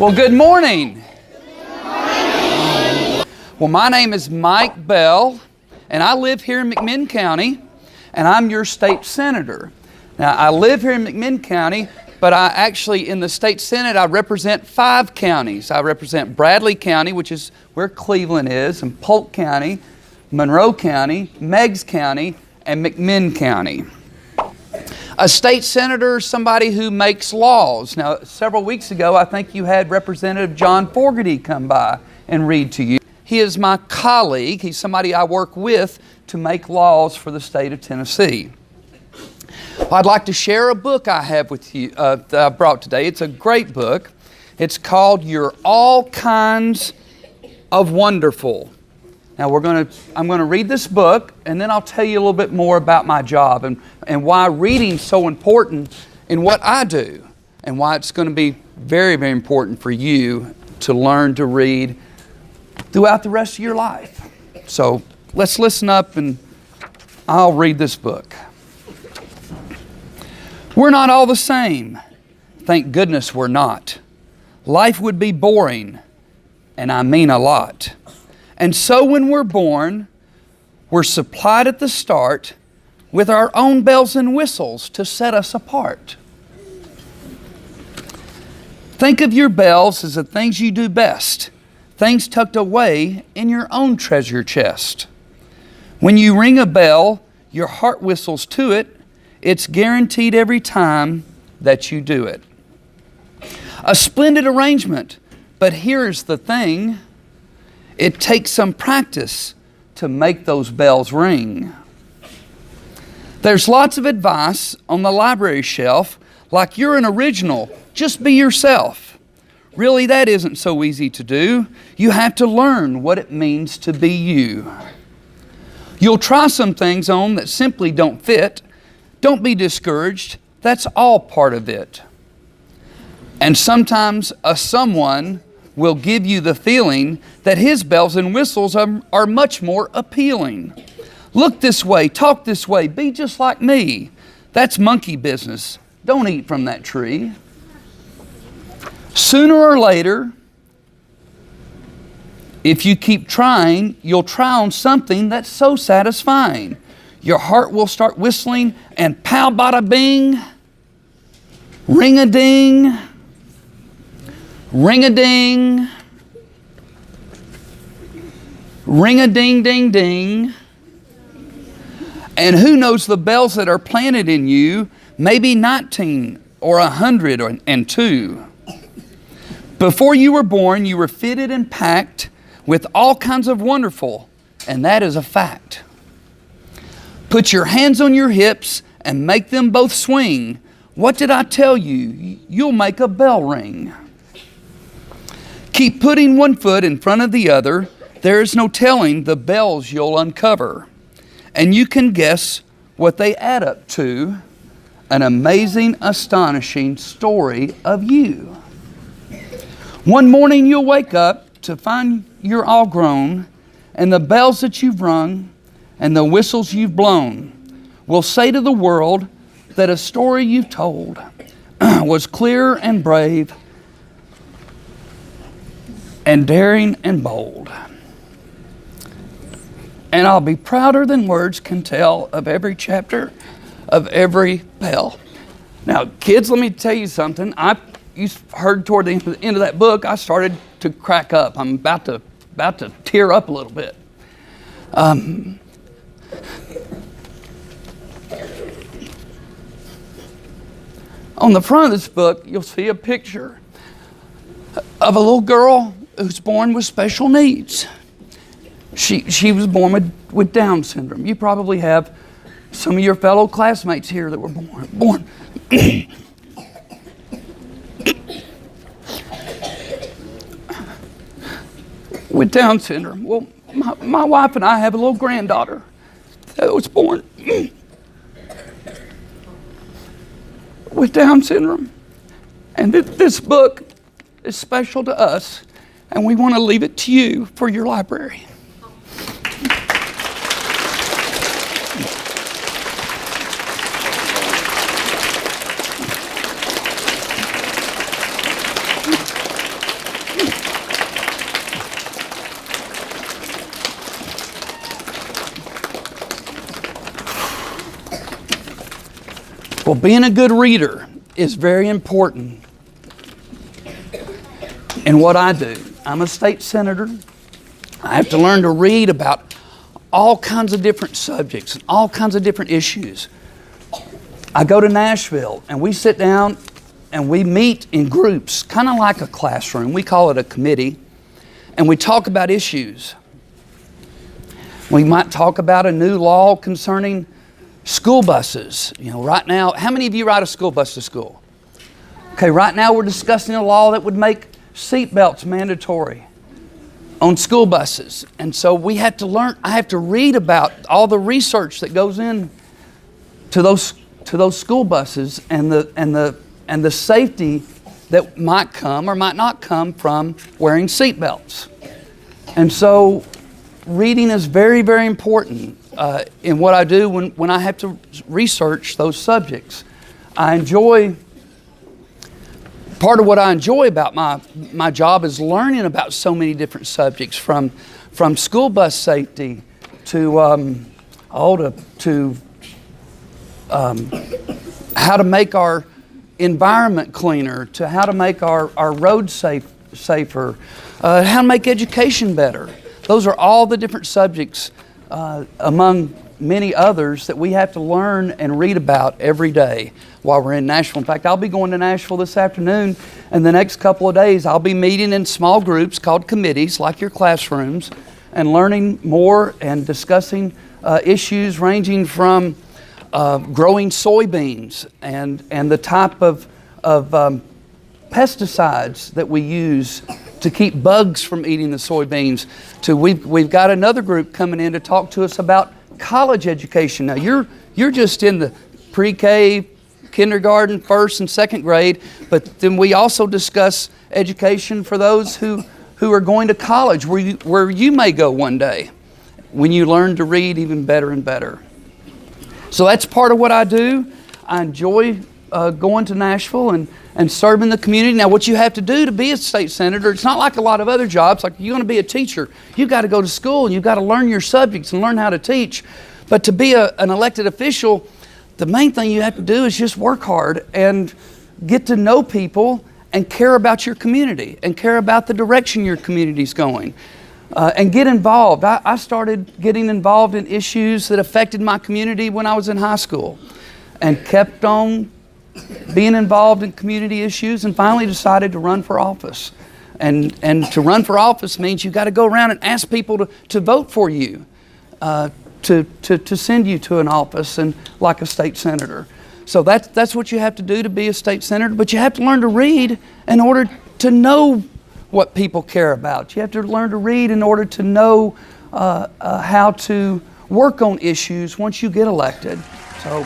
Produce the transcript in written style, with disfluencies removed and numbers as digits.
Well, good morning. Well, my name is Mike Bell, and I live here in McMinn County, and I'm your state senator. Now, I live here in McMinn County, but I actually, in the state senate, I represent 5 counties. I represent Bradley County, which is where Cleveland is, and Polk County, Monroe County, Meigs County, and McMinn County. A state senator is somebody who makes laws. Now, several weeks ago, I think you had Representative John Fogarty come by and read to you. He is my colleague. He's somebody I work with to make laws for the state of Tennessee. I'd like to share a book I have with you that I brought today. It's a great book. It's called You're All Kinds of Wonderful. Now I'm going to read this book, and then I'll tell you a little bit more about my job and why reading's so important in what I do, and why it's going to be very, very important for you to learn to read throughout the rest of your life. So let's listen up, and I'll read this book. We're not all the same. Thank goodness we're not. Life would be boring, and I mean a lot. And so when we're born, we're supplied at the start with our own bells and whistles to set us apart. Think of your bells as the things you do best, things tucked away in your own treasure chest. When you ring a bell, your heart whistles to it. It's guaranteed every time that you do it. A splendid arrangement, but here's the thing. It takes some practice to make those bells ring. There's lots of advice on the library shelf, like you're an original, just be yourself. Really, that isn't so easy to do. You have to learn what it means to be you. You'll try some things on that simply don't fit. Don't be discouraged. That's all part of it. And sometimes a someone will give you the feeling that his bells and whistles are much more appealing. Look this way, talk this way, be just like me. That's monkey business. Don't eat from that tree. Sooner or later, if you keep trying, you'll try on something that's so satisfying. Your heart will start whistling, and pow bada bing, ring-a-ding, ring-a-ding, ring-a-ding-ding-ding. And who knows the bells that are planted in you, maybe 19 or 102. Before you were born, you were fitted and packed with all kinds of wonderful, and that is a fact. Put your hands on your hips and make them both swing. What did I tell you? You'll make a bell ring. Keep putting one foot in front of the other. There is no telling the bells you'll uncover. And you can guess what they add up to. An amazing, astonishing story of you. One morning you'll wake up to find you're all grown, and the bells that you've rung and the whistles you've blown will say to the world that a story you've told was clear and brave and daring and bold. And I'll be prouder than words can tell of every chapter of every bell. Now, kids, let me tell you something. You heard toward the end of that book, I started to crack up. I'm about to tear up a little bit. On the front of this book, you'll see a picture of a little girl who's born with special needs. She was born with Down syndrome. You probably have some of your fellow classmates here that were born with Down syndrome. Well, my wife and I have a little granddaughter that was born with Down syndrome. And this book is special to us, and we want to leave it to you for your library. Well, being a good reader is very important in what I do. I'm a state senator. I have to learn to read about all kinds of different subjects and all kinds of different issues. I go to Nashville and we sit down and we meet in groups, kind of like a classroom. We call it a committee, and we talk about issues. We might talk about a new law concerning school buses. You know, right now, how many of you ride a school bus to school? Okay, right now we're discussing a law that would make seat belts mandatory on school buses. And so we have to learn, I have to read about all the research that goes in to those school buses and the safety that might come or might not come from wearing seat belts. And so reading is very, very important in what I do when I have to research those subjects. Part of what I enjoy about my job is learning about so many different subjects, from school bus safety to how to make our environment cleaner, to how to make our roads safer, how to make education better. Those are all the different subjects among many others that we have to learn and read about every day while we're in Nashville. In fact, I'll be going to Nashville this afternoon, and the next couple of days I'll be meeting in small groups called committees, like your classrooms, and learning more and discussing issues ranging from growing soybeans and the type of pesticides that we use to keep bugs from eating the soybeans, to we've got another group coming in to talk to us about college education. Now you're just in the pre-K, kindergarten, first and second grade, but then we also discuss education for those who are going to college, where you may go one day when you learn to read even better and better. So that's part of what I do. I enjoy going to Nashville and serving the community. Now, what you have to do to be a state senator, it's not like a lot of other jobs. Like, you're going to be a teacher, you've got to go to school and you've got to learn your subjects and learn how to teach. But to be an elected official, the main thing you have to do is just work hard and get to know people and care about your community and care about the direction your community's going. And get involved. I started getting involved in issues that affected my community when I was in high school, and kept on being involved in community issues, and finally decided to run for office. And to run for office means you've got to go around and ask people to vote for you, to send you to an office, and like a state senator. So that's what you have to do to be a state senator, but you have to learn to read in order to know what people care about. You have to learn to read in order to know how to work on issues once you get elected. So